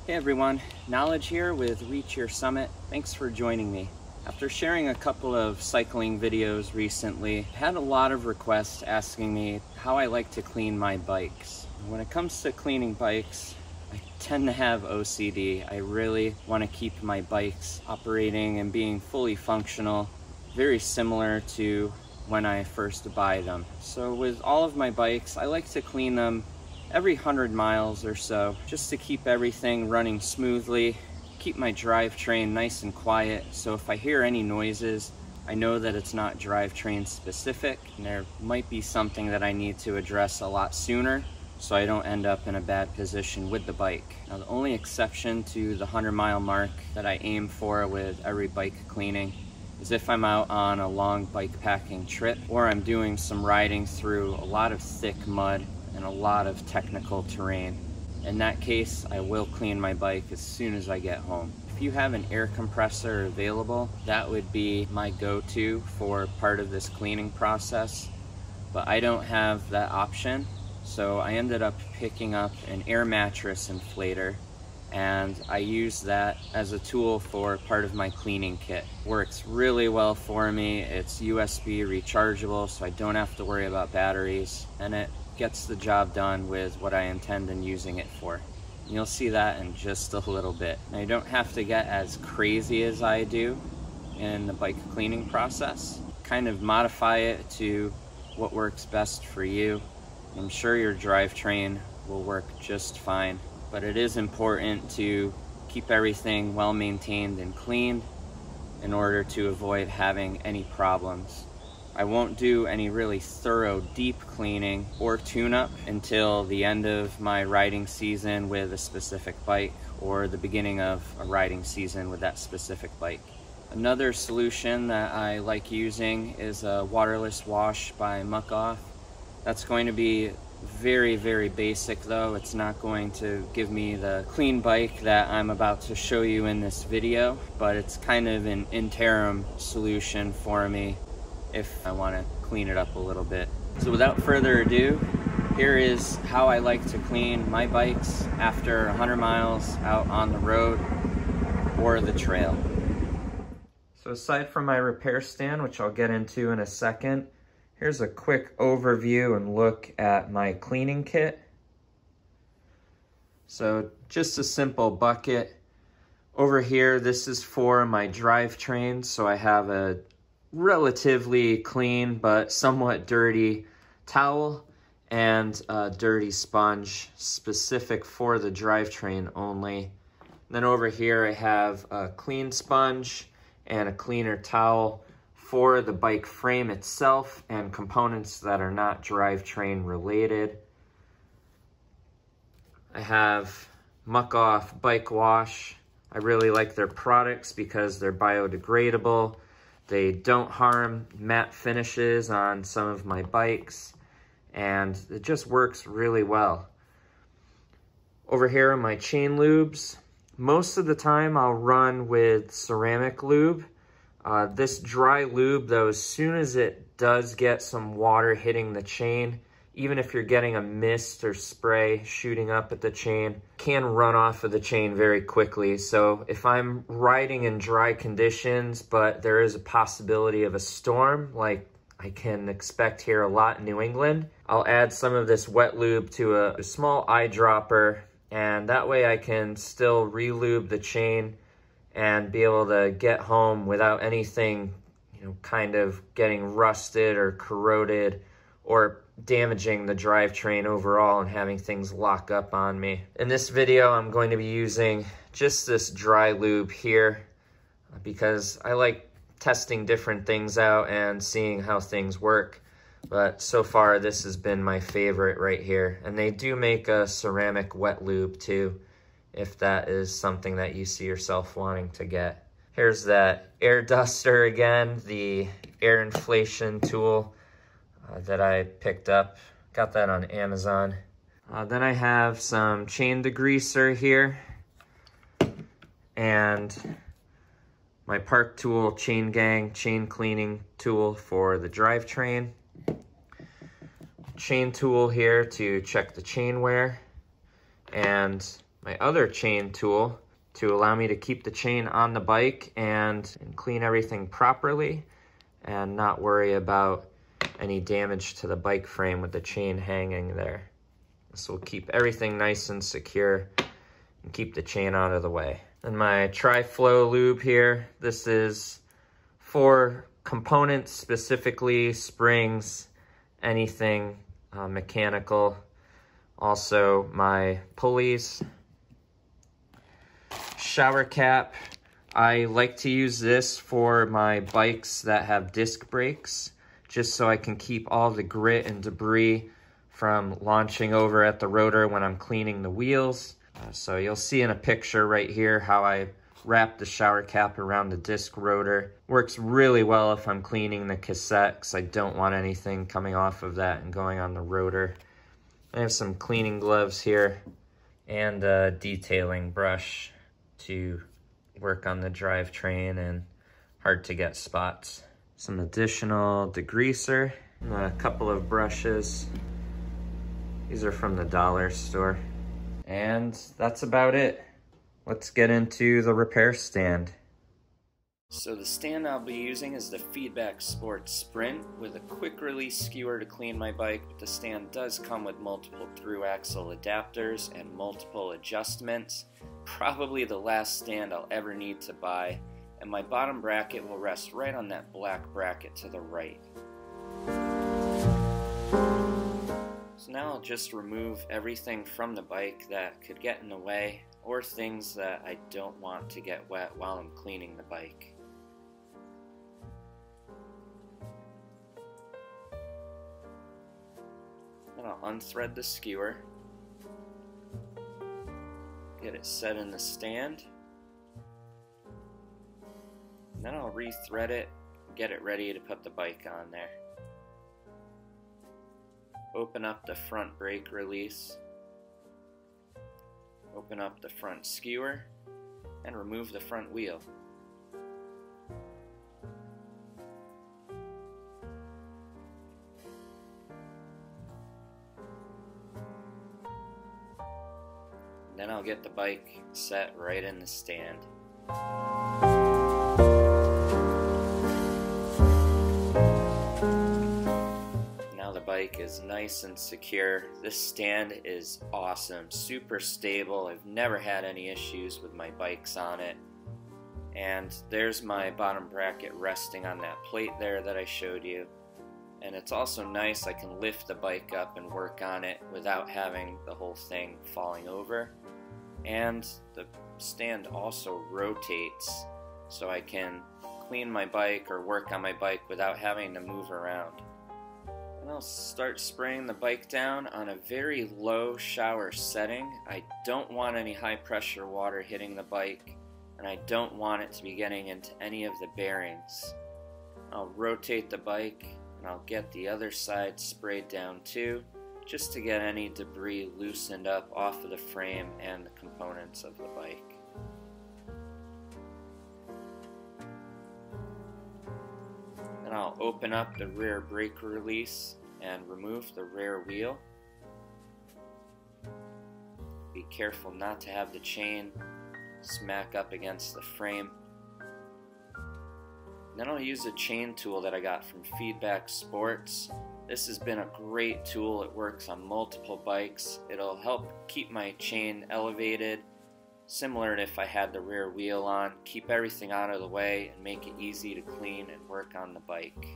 Hey everyone, Knowledge here with Reach Your Summit. Thanks for joining me. After sharing a couple of cycling videos recently, I had a lot of requests asking me how I like to clean my bikes. When it comes to cleaning bikes, I tend to have OCD. I really want to keep my bikes operating and being fully functional, very similar to when I first buy them. So with all of my bikes, I like to clean them every 100 miles or so, just to keep everything running smoothly, keep my drivetrain nice and quiet. So if I hear any noises, I know that it's not drivetrain specific, and there might be something that I need to address a lot sooner so I don't end up in a bad position with the bike. Now, the only exception to the 100-mile mark that I aim for with every bike cleaning is if I'm out on a long bike packing trip or I'm doing some riding through a lot of thick mud and a lot of technical terrain. In that case, I will clean my bike as soon as I get home. If you have an air compressor available, that would be my go-to for part of this cleaning process, but I don't have that option, so I ended up picking up an air mattress inflator, and I use that as a tool for part of my cleaning kit. Works really well for me. It's USB rechargeable, so I don't have to worry about batteries, and it gets the job done with what I intend on using it for. And you'll see that in just a little bit. Now, you don't have to get as crazy as I do in the bike cleaning process. Kind of modify it to what works best for you. I'm sure your drivetrain will work just fine, but it is important to keep everything well maintained and cleaned in order to avoid having any problems. I won't do any really thorough deep cleaning or tune-up until the end of my riding season with a specific bike or the beginning of a riding season with that specific bike. Another solution that I like using is a Waterless Wash by Muck Off. That's going to be very, very basic though. It's not going to give me the clean bike that I'm about to show you in this video, but it's kind of an interim solution for me if I want to clean it up a little bit. So without further ado, here is how I like to clean my bikes after 100 miles out on the road or the trail. So aside from my repair stand, which I'll get into in a second, here's a quick overview and look at my cleaning kit. So just a simple bucket. Over here, this is for my drivetrain, so I have a relatively clean but somewhat dirty towel and a dirty sponge specific for the drivetrain only. Then over here I have a clean sponge and a cleaner towel for the bike frame itself and components that are not drivetrain related. I have Muck Off Bike Wash. I really like their products because they're biodegradable. They don't harm matte finishes on some of my bikes, and it just works really well. Over here are my chain lubes. Most of the time I'll run with ceramic lube. This dry lube though, as soon as it does get some water hitting the chain, even if you're getting a mist or spray shooting up at the chain, can run off of the chain very quickly. So if I'm riding in dry conditions, but there is a possibility of a storm, like I can expect here a lot in New England, I'll add some of this wet lube to a small eyedropper, and that way I can still re-lube the chain and be able to get home without anything, kind of getting rusted or corroded or damaging the drivetrain overall and having things lock up on me. In this video, I'm going to be using just this dry lube here because I like testing different things out and seeing how things work. But so far, this has been my favorite right here. And they do make a ceramic wet lube too, if that is something that you see yourself wanting to get. Here's that air duster again, the air inflation tool that I picked up. Got that on Amazon. Then I have some chain degreaser here and my Park Tool Chain Gang chain cleaning tool for the drivetrain. Chain tool here to check the chain wear, and my other chain tool to allow me to keep the chain on the bike and clean everything properly and not worry about any damage to the bike frame with the chain hanging there. This will keep everything nice and secure and keep the chain out of the way. And my Flow Lube here, this is for components, specifically springs, anything mechanical. Also my pulleys. Shower cap. I like to use this for my bikes that have disc brakes, just so I can keep all the grit and debris from launching over at the rotor when I'm cleaning the wheels. So you'll see in a picture right here how I wrap the shower cap around the disc rotor. Works really well if I'm cleaning the cassette, because I don't want anything coming off of that and going on the rotor. I have some cleaning gloves here and a detailing brush to work on the drivetrain and hard to get spots. Some additional degreaser, and a couple of brushes. These are from the dollar store. And that's about it. Let's get into the repair stand. So the stand I'll be using is the Feedback Sport Sprint with a quick release skewer to clean my bike, but the stand does come with multiple through axle adapters and multiple adjustments. Probably the last stand I'll ever need to buy, and my bottom bracket will rest right on that black bracket to the right. So now I'll just remove everything from the bike that could get in the way, or things that I don't want to get wet while I'm cleaning the bike. Then I'll unthread the skewer, get it set in the stand, and then I'll rethread it, get it ready to put the bike on there. Open up the front brake release, open up the front skewer, and remove the front wheel. Then I'll get the bike set right in the stand. Now the bike is nice and secure. This stand is awesome, super stable. I've never had any issues with my bikes on it. And there's my bottom bracket resting on that plate there that I showed you. And it's also nice, I can lift the bike up and work on it without having the whole thing falling over. And the stand also rotates, so I can clean my bike or work on my bike without having to move around. And I'll start spraying the bike down on a very low shower setting. I don't want any high pressure water hitting the bike, and I don't want it to be getting into any of the bearings. I'll rotate the bike, and I'll get the other side sprayed down too, just to get any debris loosened up off of the frame and the components of the bike. Then I'll open up the rear brake release and remove the rear wheel. Be careful not to have the chain smack up against the frame. Then I'll use a chain tool that I got from Feedback Sports. This has been a great tool. It works on multiple bikes. It'll help keep my chain elevated, similar to if I had the rear wheel on, keep everything out of the way and make it easy to clean and work on the bike.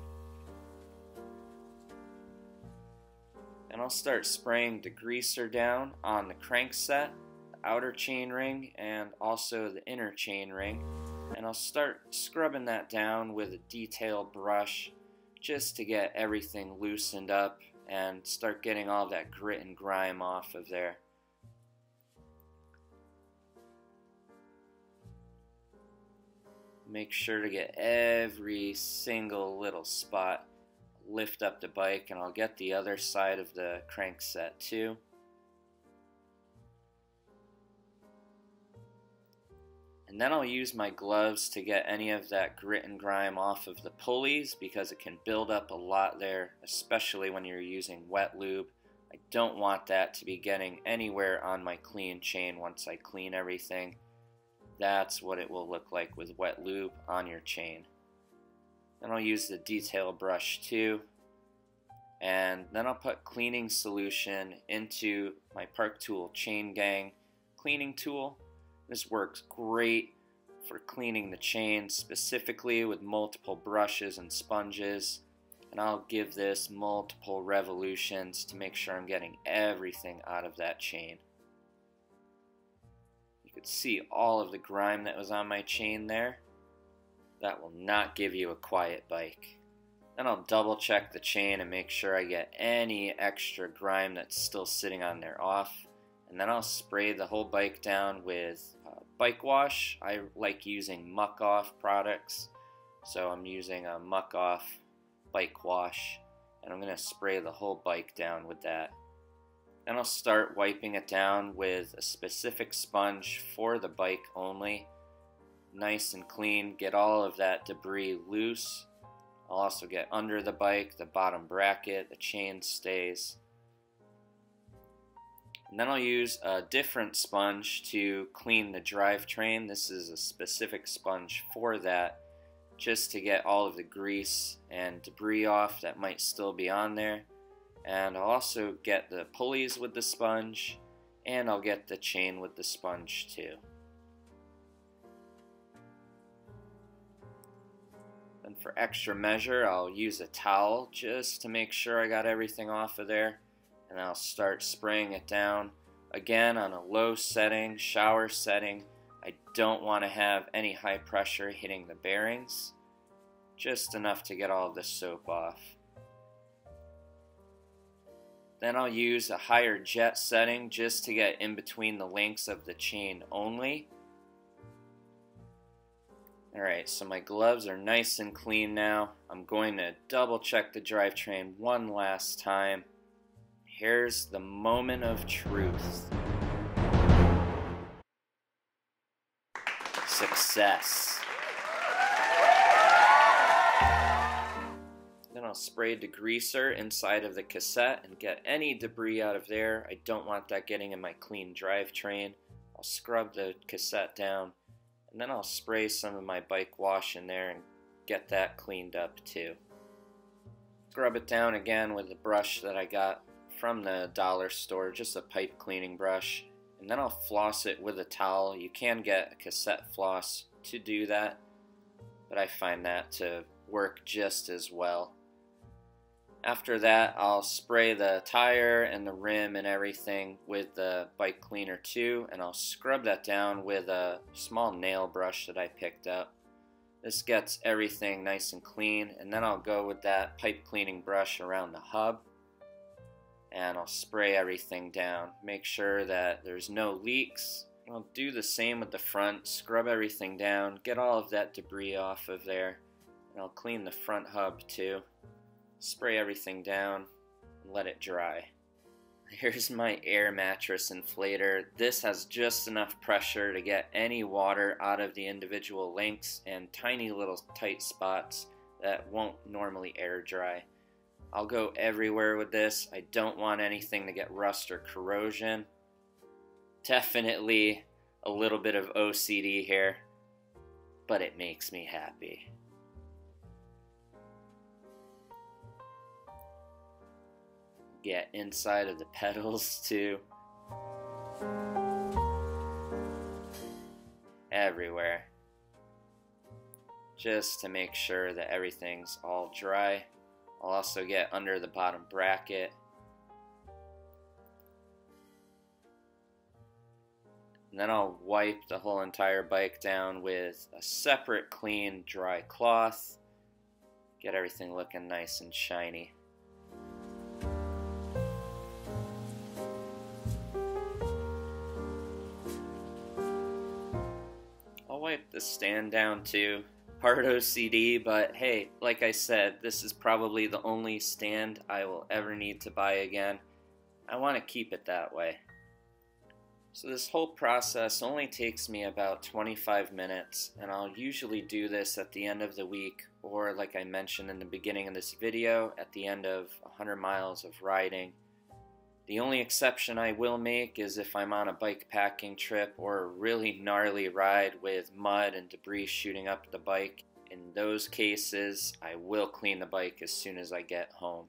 And I'll start spraying degreaser down on the crankset, the outer chain ring, and also the inner chain ring. And I'll start scrubbing that down with a detail brush just to get everything loosened up and start getting all that grit and grime off of there. Make sure to get every single little spot. Lift up the bike, and I'll get the other side of the crankset too. And then I'll use my gloves to get any of that grit and grime off of the pulleys, because it can build up a lot there, especially when you're using wet lube. I don't want that to be getting anywhere on my clean chain once I clean everything. That's what it will look like with wet lube on your chain. Then I'll use the detail brush too, and then I'll put cleaning solution into my Park Tool Chain Gang cleaning tool. This works great for cleaning the chain, specifically with multiple brushes and sponges, and I'll give this multiple revolutions to make sure I'm getting everything out of that chain. You could see all of the grime that was on my chain there. That will not give you a quiet bike. Then I'll double check the chain and make sure I get any extra grime that's still sitting on there off. And then I'll spray the whole bike down with bike wash. I like using Muck Off products, so I'm using a Muck Off bike wash, and I'm going to spray the whole bike down with that. Then I'll start wiping it down with a specific sponge for the bike only. Nice and clean, get all of that debris loose. I'll also get under the bike, the bottom bracket, the chain stays. And then I'll use a different sponge to clean the drivetrain. This is a specific sponge for that, just to get all of the grease and debris off that might still be on there. And I'll also get the pulleys with the sponge, and I'll get the chain with the sponge too. And for extra measure, I'll use a towel just to make sure I got everything off of there. And I'll start spraying it down, again on a low setting, shower setting. I don't want to have any high pressure hitting the bearings, just enough to get all of the soap off. Then I'll use a higher jet setting just to get in between the links of the chain only. Alright, so my gloves are nice and clean now. I'm going to double check the drivetrain one last time. Here's the moment of truth. Success. Then I'll spray degreaser inside of the cassette and get any debris out of there. I don't want that getting in my clean drivetrain. I'll scrub the cassette down, and then I'll spray some of my bike wash in there and get that cleaned up too. Scrub it down again with the brush that I got from the dollar store, just a pipe cleaning brush, and then I'll floss it with a towel. You can get a cassette floss to do that, but I find that to work just as well. After that, I'll spray the tire and the rim and everything with the bike cleaner too, and I'll scrub that down with a small nail brush that I picked up. This gets everything nice and clean, and then I'll go with that pipe cleaning brush around the hub, and I'll spray everything down. Make sure that there's no leaks. I'll do the same with the front, scrub everything down, get all of that debris off of there, and I'll clean the front hub too. Spray everything down and let it dry. Here's my air mattress inflator. This has just enough pressure to get any water out of the individual links and tiny little tight spots that won't normally air dry. I'll go everywhere with this. I don't want anything to get rust or corrosion. Definitely a little bit of OCD here, but it makes me happy. Get inside of the pedals too. Everywhere. Just to make sure that everything's all dry. I'll also get under the bottom bracket. And then I'll wipe the whole entire bike down with a separate clean dry cloth. Get everything looking nice and shiny. Wipe the stand down too. Part OCD, but hey, like I said, this is probably the only stand I will ever need to buy again. I want to keep it that way. So this whole process only takes me about 25 minutes, and I'll usually do this at the end of the week, or like I mentioned in the beginning of this video, at the end of 100 miles of riding. The only exception I will make is if I'm on a bike packing trip or a really gnarly ride with mud and debris shooting up the bike. In those cases, I will clean the bike as soon as I get home.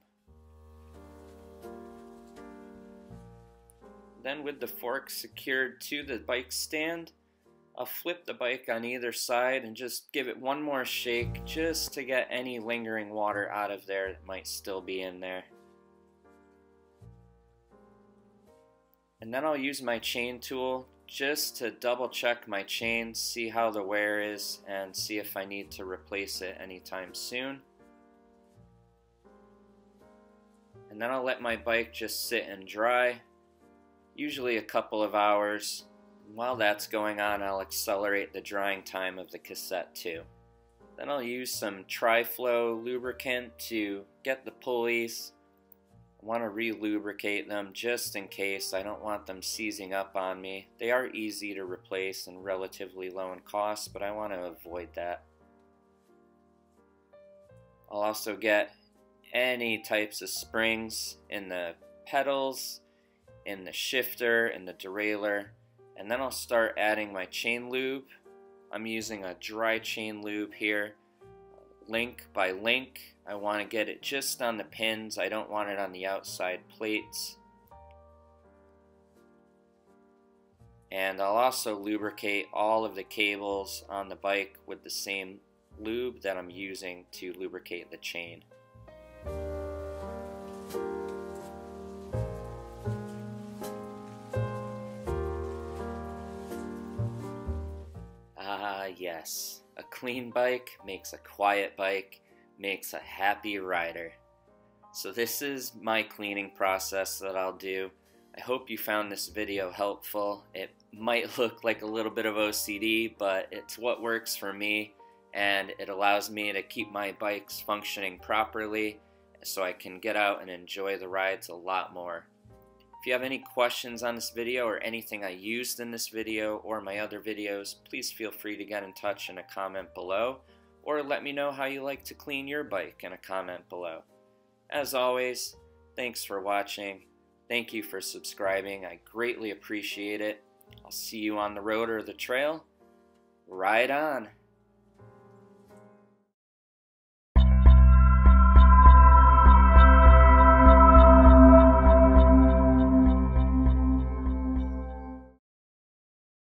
Then with the fork secured to the bike stand, I'll flip the bike on either side and just give it one more shake just to get any lingering water out of there that might still be in there. And then I'll use my chain tool just to double check my chain, see how the wear is, and see if I need to replace it anytime soon. And then I'll let my bike just sit and dry, usually a couple of hours. While that's going on, I'll accelerate the drying time of the cassette too. Then I'll use some Tri-Flow lubricant to get the pulleys. I want to re-lubricate them just in case. I don't want them seizing up on me. They are easy to replace and relatively low in cost, but I want to avoid that. I'll also get any types of springs in the pedals, in the shifter, in the derailleur. And then I'll start adding my chain lube. I'm using a dry chain lube here, link by link. I want to get it just on the pins. I don't want it on the outside plates. And I'll also lubricate all of the cables on the bike with the same lube that I'm using to lubricate the chain. Yes, a clean bike makes a quiet bike, makes a happy rider. So this is my cleaning process that I'll do. I hope you found this video helpful. It might look like a little bit of OCD, but it's what works for me, and it allows me to keep my bikes functioning properly so I can get out and enjoy the rides a lot more. If you have any questions on this video or anything I used in this video or my other videos, please feel free to get in touch in a comment below, or let me know how you like to clean your bike in a comment below. As always, thanks for watching. Thank you for subscribing. I greatly appreciate it. I'll see you on the road or the trail. Ride on!